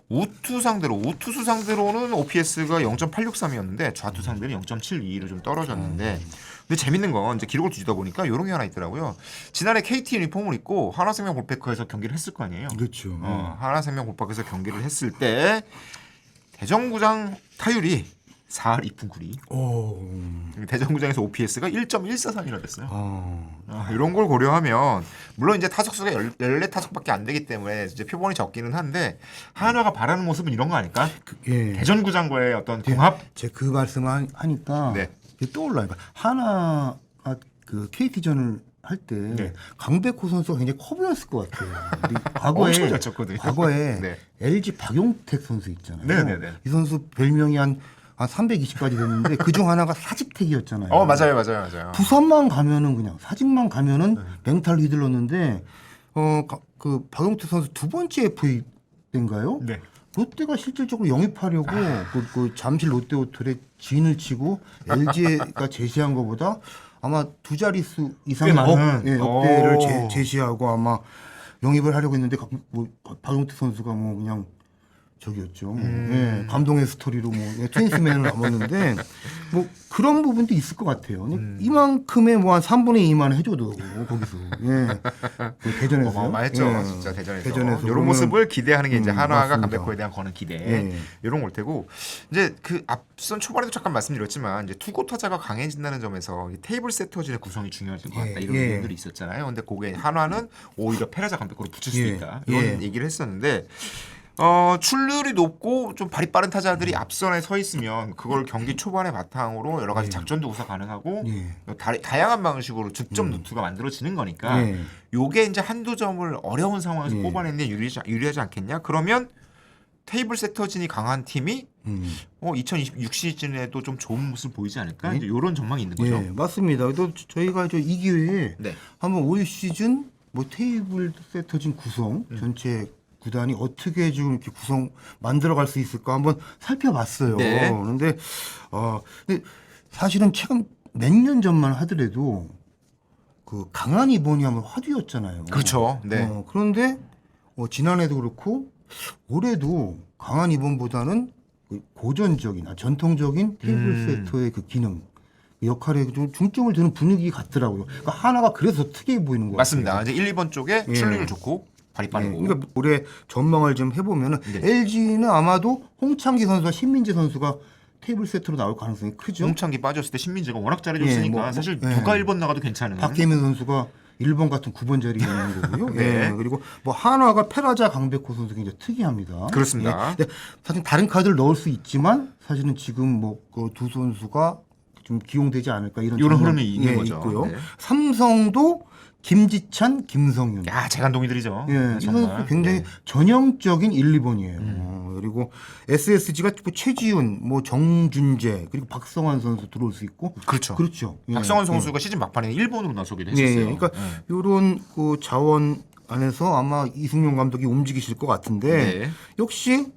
우투수 상대로는 OPS가 0.863이었는데 좌투 상대는 0.722로 좀 떨어졌는데 근데 재밌는 건 이제 기록을 뒤지다 보니까 이런 게 하나 있더라고요. 지난해 KT 유니폼을 입고 하나생명 볼파크에서 경기를 했을 거 아니에요. 그렇죠. 하나생명 볼파크에서 경기를 했을 때 대전구장 타율이 4할 2푼 9리. 오. 대전구장에서 OPS가 1.143이나 됐어요. 아. 이런 걸 고려하면 물론 이제 타석수가 14타석밖에 안 되기 때문에 이제 표본이 적기는 한데 한화가 바라는 모습은 이런 거 아닐까? 예. 대전구장과의 어떤 궁합? 제가 그 말씀을 하니까 네. 떠올라요. 하나가 그 KT전을 할 때 네. 강백호 선수가 굉장히 커 보였을 것 같아요. 우리 엄청 잘 쳤거든요. 과거에 네. LG 박용택 선수 있잖아요. 네네네. 이 선수 별명이 한 320까지 됐는데 그중 하나가 사직택이었잖아요. 맞아요. 부산만 가면은 그냥 사직만 가면은 맹탈로 휘둘렀는데 그 박용택 선수 두 번째 FA 때인가요? 네. 롯데가 실질적으로 영입하려고 그 잠실 롯데호텔에 진을 치고 LG가 제시한 것보다 아마 두 자릿수 이상의 꽤 많은. 억대를 오. 제시하고 아마 영입을 하려고 했는데 박용택 선수가 뭐 그냥 저기였죠. 예, 감동의 스토리로 트윈스맨을 남았는데 뭐 그런 부분도 있을 것 같아요. 이만큼의 뭐 한 3분의 2만 해줘도 거기서 그 대전에서 어마어마했죠. 진짜 대전에서. 대전에서 이런 모습을 기대하는 게 이제 한화가 맞습니다. 강백호에 대한 거는 기대. 예. 이런 걸 테고 이제 그 앞선 초반에도 잠깐 말씀드렸지만 이제 투고 타자가 강해진다는 점에서 이 테이블 세터진의 구성이 중요해질 것 같다. 이런 의견들이 있었잖아요. 근데 그게 한화는 오히려 패라자 강백호로 붙일 수 있다. 이런 얘기를 했었는데 출루율이 높고 좀 발이 빠른 타자들이 앞선에 서 있으면 그걸 경기 초반에 바탕으로 여러 가지 작전도 구사 가능하고 다양한 방식으로 득점 루트가 만들어지는 거니까 요게 이제 한두 점을 어려운 상황에서 뽑아내는 데 유리하지 않겠냐? 그러면 테이블 세터진이 강한 팀이 2026 시즌에도 좀 좋은 모습을 보이지 않을까? 이제 이런 전망이 있는 거죠. 예, 맞습니다. 또 저희가 이 기회에 네. 한번 올 시즌 뭐 테이블 세터진 구성 전체 구단이 어떻게 지금 이렇게 구성 만들어갈 수 있을까 한번 살펴봤어요. 네. 그런데 근데 사실은 최근 몇 년 전만 하더라도 그 강한 이번이 하면 화두였잖아요. 그렇죠. 네. 그런데 지난해도 그렇고 올해도 강한 이번보다는 그 고전적인 전통적인 테이블 세터의 그 기능 그 역할에 좀 중점을 두는 분위기 같더라고요. 그러니까 하나가 그래서 특이해 보이는 것 맞습니다. 같아요. 이제 1, 2번 쪽에 출루율 좋고 발이 빠르고. 그러니까 올해 전망을 좀 해보면은 네. LG는 아마도 홍창기 선수와 신민재 선수가 테이블 세트로 나올 가능성이 크죠. 홍창기 빠졌을 때 신민재가 워낙 잘해줬으니까 사실 누가 1번 나가도 괜찮은. 박혜민 선수가 1번 같은 9번 자리에 있는 거고요. 네. 그리고 뭐 한화가 페라자 강백호 선수가 이제 특이합니다. 그렇습니다. 근데 사실 다른 카드를 넣을 수 있지만 사실은 지금 뭐 그 두 선수가 좀 기용되지 않을까 이런 이런 전망, 흐름이 있는 거죠. 있고요. 네. 삼성도 김지찬, 김성윤. 야, 재간동이들이죠. 예, 이 정말. 선수 굉장히 네. 전형적인 1, 2번이에요. 그리고 SSG가 뭐 최지훈, 뭐 정준재, 그리고 박성환 선수 들어올 수 있고. 그렇죠. 그렇죠. 예, 박성환 선수가 시즌 막판에 일본으로 나서기도 예, 했었어요. 예. 그러니까 이런 그 자원 안에서 아마 이승용 감독이 움직이실 것 같은데 네. 역시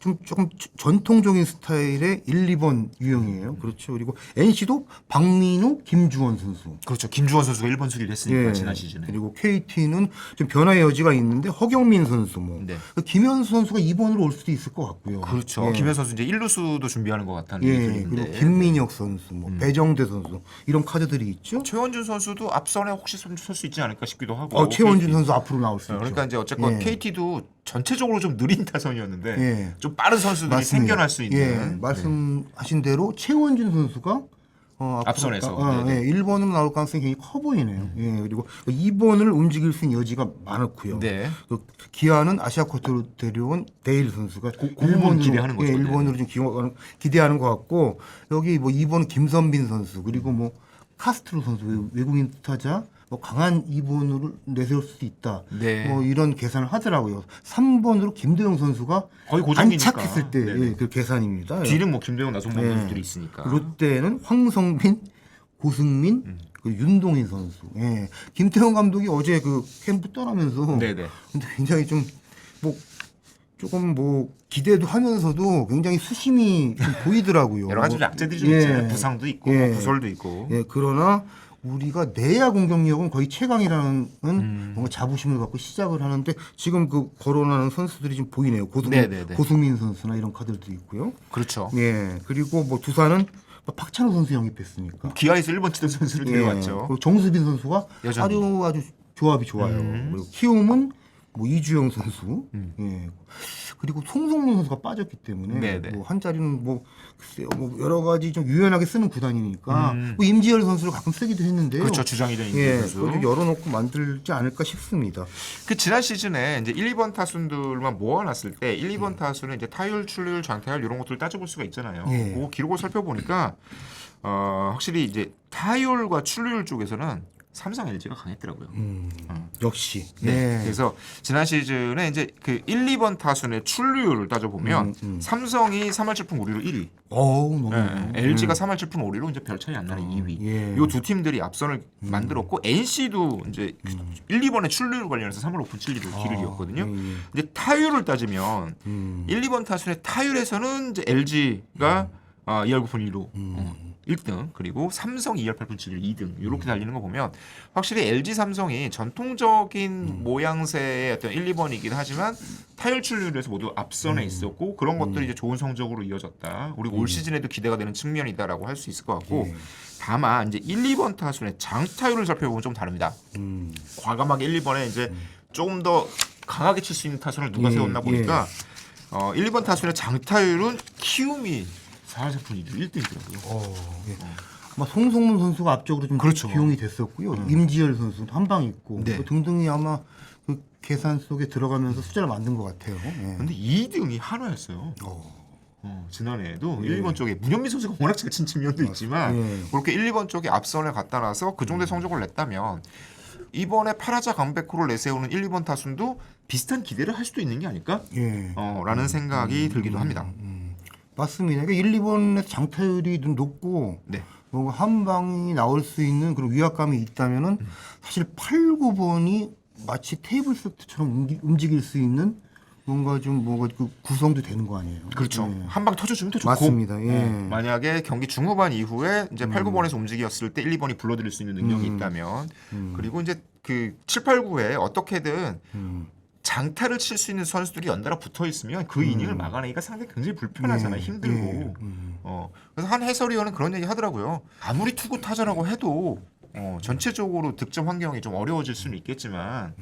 좀 조금 전통적인 스타일의 1, 2번 유형이에요. 그렇죠. 그리고 NC도 박민우, 김주원 선수. 그렇죠. 김주원 선수가 1번 수리를 했으니까 지난 시즌에. 그리고 KT는 좀 변화의 여지가 있는데 허경민 선수 뭐 네. 김현수 선수가 2번으로 올 수도 있을 것 같고요. 그렇죠. 예. 김현 선수 이제 1루수도 준비하는 것 같다는 얘기 예. 들리는데. 그리고 김민혁 선수, 뭐 배정대 선수 이런 카드들이 있죠. 최원준 선수도 앞선에 혹시 설 수 있지 않을까 싶기도 하고. 최원준 KT. 선수 앞으로 나올 수 있죠. 그러니까 이제 어쨌건 예. KT도 전체적으로 좀 느린 타선이었는데 예. 좀 빠른 선수들이 맞습니다. 생겨날 수 있는. 예. 말씀하신 대로 최원준 선수가 앞선에서. 네네. 1번으로 나올 가능성이 굉장히 커 보이네요. 예, 그리고 2번을 움직일 수 있는 여지가 많았고요. 네. 그 기아는 아시아코트로 데려온 데일 선수가 그분 기대하는 거죠. 예, 네. 1번으로 좀 기대하는 것 같고 여기 뭐 2번은 김선빈 선수 그리고 뭐 카스트로 선수 외국인 타자 뭐 강한 2번으로 내세울 수도 있다. 네. 뭐 이런 계산을 하더라고요. 3번으로 김도영 선수가 거의 고정이니까. 안착했을 때 네네. 그 계산입니다. 뒤는 뭐 김대영, 나성범 예. 선수들이 있으니까. 롯데는 황성빈, 고승민, 그리고 윤동인 선수. 예. 김태형 감독이 어제 그 캠프 떠나면서 네네. 근데 굉장히 좀 뭐 조금 뭐 기대도 하면서도 굉장히 수심이 좀 보이더라고요. 여러 가지 약재들이 좀 예. 있잖아요. 부상도 있고 예. 뭐 구설도 있고. 예, 그러나 우리가 내야 공격력은 거의 최강이라는 뭔가 자부심을 갖고 시작을 하는데 지금 그 거론하는 선수들이 좀 보이네요. 네네네. 고승민 선수나 이런 카드들도 있고요. 그렇죠. 예, 그리고 뭐 두산은 박찬호 선수 영입했으니까. 기아에서 1번 치던 선수를 예, 데려왔죠. 그리고 정수빈 선수가 여전히. 아주 조합이 좋아요. 그리고 키움은 뭐 이주영 선수, 예. 그리고 송성문 선수가 빠졌기 때문에 네네. 뭐 한 자리는 뭐 글쎄요, 뭐 여러 가지 좀 유연하게 쓰는 구단이니까 뭐 임지열 선수를 가끔 쓰기도 했는데요. 그렇죠. 주장이 된 예, 선수. 그걸 좀 열어놓고 만들지 않을까 싶습니다. 그 지난 시즌에 이제 1, 2번 타순들만 모아놨을 때 1, 2번 타순은 이제 타율, 출루율, 장타율 이런 것들을 따져볼 수가 있잖아요. 예. 그 기록을 살펴보니까 확실히 이제 타율과 출루율 쪽에서는 삼성 LG가 강했더라고요. 역시. 네. 예. 그래서 지난 시즌에 이제 그 1, 2번 타순의 출루율을 따져보면 삼성이 3할 7푼 5리로 1위. 어우 너무. LG가 3할 7푼 5리로 이제 별 차이 안 나는 2위. 예. 이 두 팀들이 앞선을 만들었고 NC도 이제 1, 2번의 출루율 관련해서 3할 5푼 7리로 길을 이었거든요. 근데 타율을 따지면 1, 2번 타순의 타율에서는 이제 LG가 2할 9푼 1로 1등 그리고 삼성 2할 8푼 7리 2등 이렇게 달리는 거 보면 확실히 LG 삼성이 전통적인 모양새의 어떤 1, 2번이긴 하지만 타율 출루율에서 모두 앞선에 있었고 그런 것들이 이제 좋은 성적으로 이어졌다. 그리고 올 시즌에도 기대가 되는 측면이다라고 할 수 있을 것 같고 다만 이제 1, 2번 타순의 장타율을 살펴보면 좀 다릅니다. 과감하게 1, 2번에 이제 조금 더 강하게 칠 수 있는 타순을 누가 세웠나 보니까 1, 2번 타순의 장타율은 키움이 4할 4푼 1등이더라고요. 예. 아마 송성문 선수가 앞쪽으로 좀 그렇죠. 기용이 됐었고요. 임지열 선수 한 방 있고 네. 뭐 등등이 아마 그 계산 속에 들어가면서 숫자를 만든 것 같아요. 예. 근데 2등이 한화였어요. 지난해에도 1, 2번 쪽에 문현민 선수가 워낙 잘 친 측면도 있지만 예. 그렇게 1, 2번 쪽에 앞선을 갖다 놔서 그 정도의 성적을 냈다면 이번에 파라자 강백호를 내세우는 1, 2번 타순도 비슷한 기대를 할 수도 있는 게 아닐까? 예. 라는 생각이 들기도 합니다. 맞습니다. 그러니까 1, 2번의 장타율이 좀 높고 네. 뭔가 한 방이 나올 수 있는 그런 위압감이 있다면은 사실 8, 9번이 마치 테이블 세트처럼 움직일 수 있는 뭔가 좀 뭔가 그 구성도 되는 거 아니에요? 그렇죠. 예. 한 방 터져주면 더 좋고. 맞습니다. 예. 만약에 경기 중후반 이후에 이제 8, 9번에서 움직였을 때 1, 2번이 불러들일 수 있는 능력이 있다면 그리고 이제 그 7, 8, 9에 어떻게든 장타를 칠 수 있는 선수들이 연달아 붙어 있으면 그 이닝을 막아내기가 상당히 굉장히 불편하잖아요. 힘들고. 그래서 한 해설위원은 그런 얘기 하더라고요. 아무리 투구 타자라고 해도 전체적으로 득점 환경이 좀 어려워질 수는 있겠지만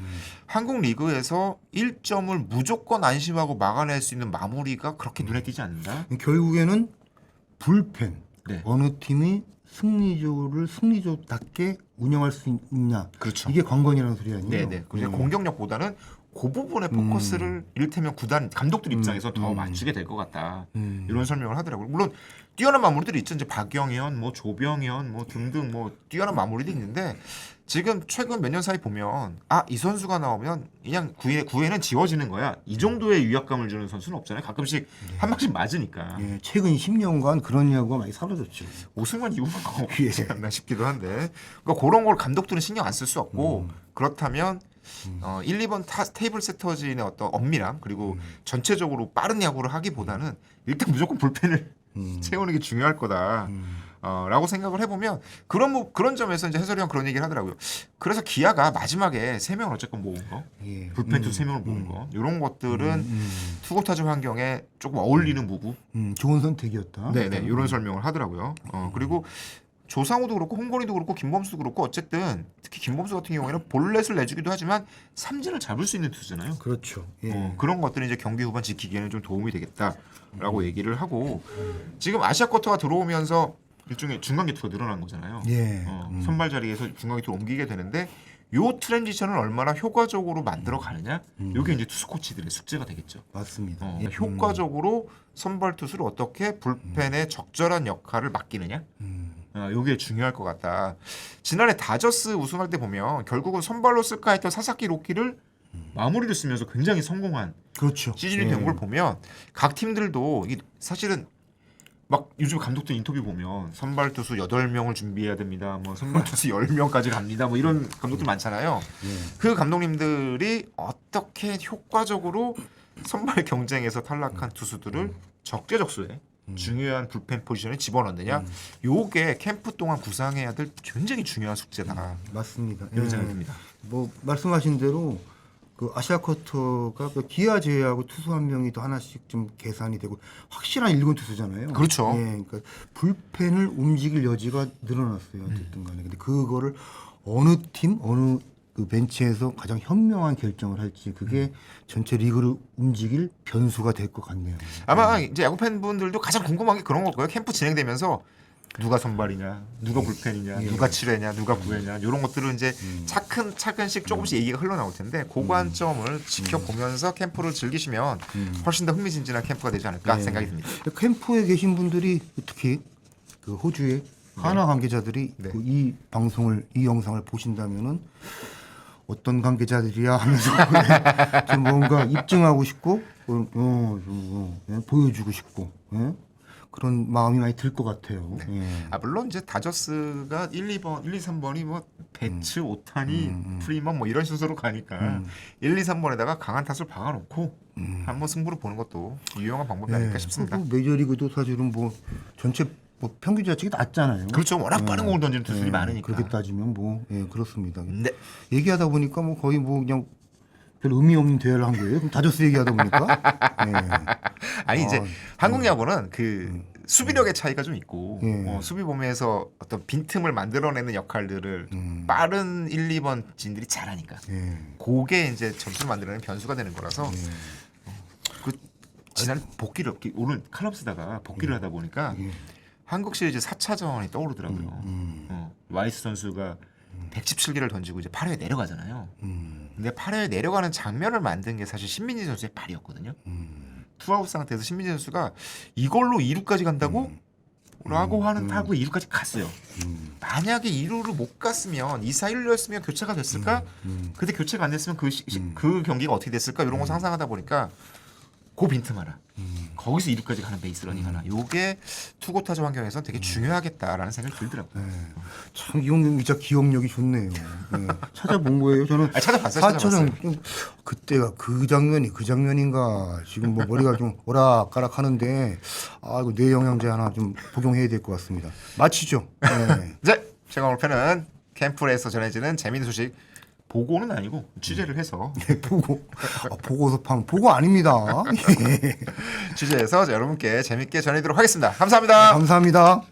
한국 리그에서 1점을 무조건 안심하고 막아낼 수 있는 마무리가 그렇게 눈에 띄지 않는다. 결국에는 불펜 네. 어느 팀이 승리조답게 운영할 수 있냐. 그렇죠. 이게 관건이라는 소리 아니에요? 네네. 공격력보다는 그 부분에 포커스를 이를테면 구단 감독들 입장에서 더 음. 맞추게 될 것 같다. 이런 설명을 하더라고요. 물론 뛰어난 마무리들이 있죠. 이제 박영현, 뭐 조병현, 뭐 등등 뭐 뛰어난 마무리도 있는데 지금 최근 몇 년 사이 보면 이 선수가 나오면 그냥 구회는 지워지는 거야. 이 정도의 위압감을 주는 선수는 없잖아요. 가끔씩 한 방씩 맞으니까. 예, 최근 10년간 그런 야구가 많이 사라졌죠. 오승환 이후가 예. 없지 않나 싶기도 한데 그러니까 그런 걸 감독들은 신경 안 쓸 수 없고 그렇다면 1, 2번 테이블 세터진의 어떤 엄밀함 그리고 전체적으로 빠른 야구를 하기보다는 일단 무조건 불펜을 채우는 게 중요할 거다. 라고 생각을 해보면 그런 점에서 이제 해설이 형 그런 얘기를 하더라고요. 그래서 기아가 마지막에 3명을 어쨌건 모은 거, 예. 불펜 투 3명을 모은 거, 이런 것들은 투고 타자 환경에 조금 어울리는 무구. 좋은 선택이었다. 네네 이런 설명을 하더라고요. 그리고 조상우도 그렇고 홍건희도 그렇고 김범수도 그렇고 어쨌든 특히 김범수 같은 경우에는 볼넷을 내주기도 하지만 삼진을 잡을 수 있는 투수잖아요. 그렇죠. 예. 그런 것들이 이제 경기 후반 지키기에는 좀 도움이 되겠다라고 얘기를 하고 지금 아시아 쿼터가 들어오면서 일종의 중간 개투가 늘어난 거잖아요. 예. 선발 자리에서 중간 개투로 옮기게 되는데 요 트랜지션을 얼마나 효과적으로 만들어 가느냐 이게 이제 투수 코치들의 숙제가 되겠죠. 맞습니다. 예. 효과적으로 선발 투수를 어떻게 불펜에 적절한 역할을 맡기느냐 이게 중요할 것 같다. 지난해 다저스 우승할 때 보면 결국은 선발로 쓸까 했던 사사키 로키를 마무리를 쓰면서 굉장히 성공한 그렇죠. 시즌이 된 걸 보면 각 팀들도 이게 사실은 막 요즘 감독들 인터뷰 보면 선발 투수 8명을 준비해야 됩니다. 뭐 선발 투수 10명까지 갑니다. 뭐 이런 감독들 많잖아요. 그 감독님들이 어떻게 효과적으로 선발 경쟁에서 탈락한 투수들을 적재적소에 중요한 불펜 포지션에 집어넣느냐. 요게 캠프 동안 구상해야 될 굉장히 중요한 숙제다. 맞습니다. 이런 예. 생각이 듭니다. 뭐 말씀하신 대로 그 아시아 쿼터가 그 기아 제외하고 투수 한 명이 더 하나씩 좀 계산이 되고 확실한 1군 투수잖아요. 그렇죠. 예, 그러니까 불펜을 움직일 여지가 늘어났어요. 어쨌든 간에. 근데 그거를 어느 팀, 어느 그 벤치에서 가장 현명한 결정을 할지 그게 전체 리그를 움직일 변수가 될 것 같네요. 아마 이제 야구 팬분들도 가장 궁금한 게 그런 걸 거예요. 캠프 진행되면서 누가 선발이냐, 누가 불펜이냐, 누가 7회냐, 누가 9회냐 이런 것들은 이제 차근차근씩 조금씩 얘기가 흘러나올 텐데 그 관점을 지켜보면서 캠프를 즐기시면 훨씬 더 흥미진진한 캠프가 되지 않을까 생각이 듭니다. 캠프에 계신 분들이 특히 그 호주의 하나 관계자들이 네. 그이 방송을 이 영상을 보신다면은 어떤 관계자들이야 하면서 좀 뭔가 입증하고 싶고 보여주고 싶고 그런 마음이 많이 들 것 같아요. 예. 물론 이제 다저스가 1, 2, 3번이 뭐 배츠, 오타니, 프리먼 뭐 이런 순서로 가니까 1, 2, 3번에다가 강한 탓을 박아놓고 한번 승부를 보는 것도 유용한 방법이 아닐까 싶습니다. 그리고 메이저리그도 사실은 뭐 전체 뭐 평균 자책이 낮잖아요. 그렇죠. 워낙 빠른 공을 던지는 투수들이 많으니까. 그렇게 따지면 뭐 그렇습니다. 네. 얘기하다 보니까 뭐 거의 뭐 그냥 별 의미 없는 대화를 한 거예요. 그럼 다저스 얘기하다 보니까. 아니 이제 한국 야구는 그 수비력의 차이가 좀 있고 수비 범위에서 어떤 빈틈을 만들어내는 역할들을 빠른 1, 2번 진들이 잘하니까 그게 이제 점수를 만들어내는 변수가 되는 거라서 그 지난 복귀를 오늘 칼럼 쓰다가 복귀를 하다 보니까 한국 시리즈 4차전이 떠오르더라고요. 와이스 선수가 117개를 던지고 이제 8회에 내려가잖아요. 근데 8회에 내려가는 장면을 만든 게 사실 신민지 선수의 발이었거든요. 투아웃 상태에서 신민지 선수가 이걸로 2루까지 간다고? 라고 하는 타구에 2루까지 갔어요. 만약에 2루를 못 갔으면 2사 1루였으면 교체가 됐을까? 근데 교체가 안 됐으면 그 경기가 어떻게 됐을까? 이런 거 상상하다 보니까 그 빈틈 하나 거기서 2루까지 가는 베이스러닝 하나 요게 투고 타자 환경에서 되게 중요하겠다라는 생각이 들더라고요. 참 이용경 기자 기억력이 좋네요. 찾아본 거예요. 저는 찾아봤어요. 4차전 그때가 그 장면인가 지금 뭐 머리가 좀 오락가락 하는데 이거 뇌 영양제 하나 좀 복용해야 될 것 같습니다. 마치죠. 네. 이제 제가 오늘 편은 캠프에서 전해지는 재미있는 소식 보고는 아니고 취재를 해서 보고서 판 보고 아닙니다. 취재해서 여러분께 재밌게 전해드리도록 하겠습니다. 감사합니다. 감사합니다.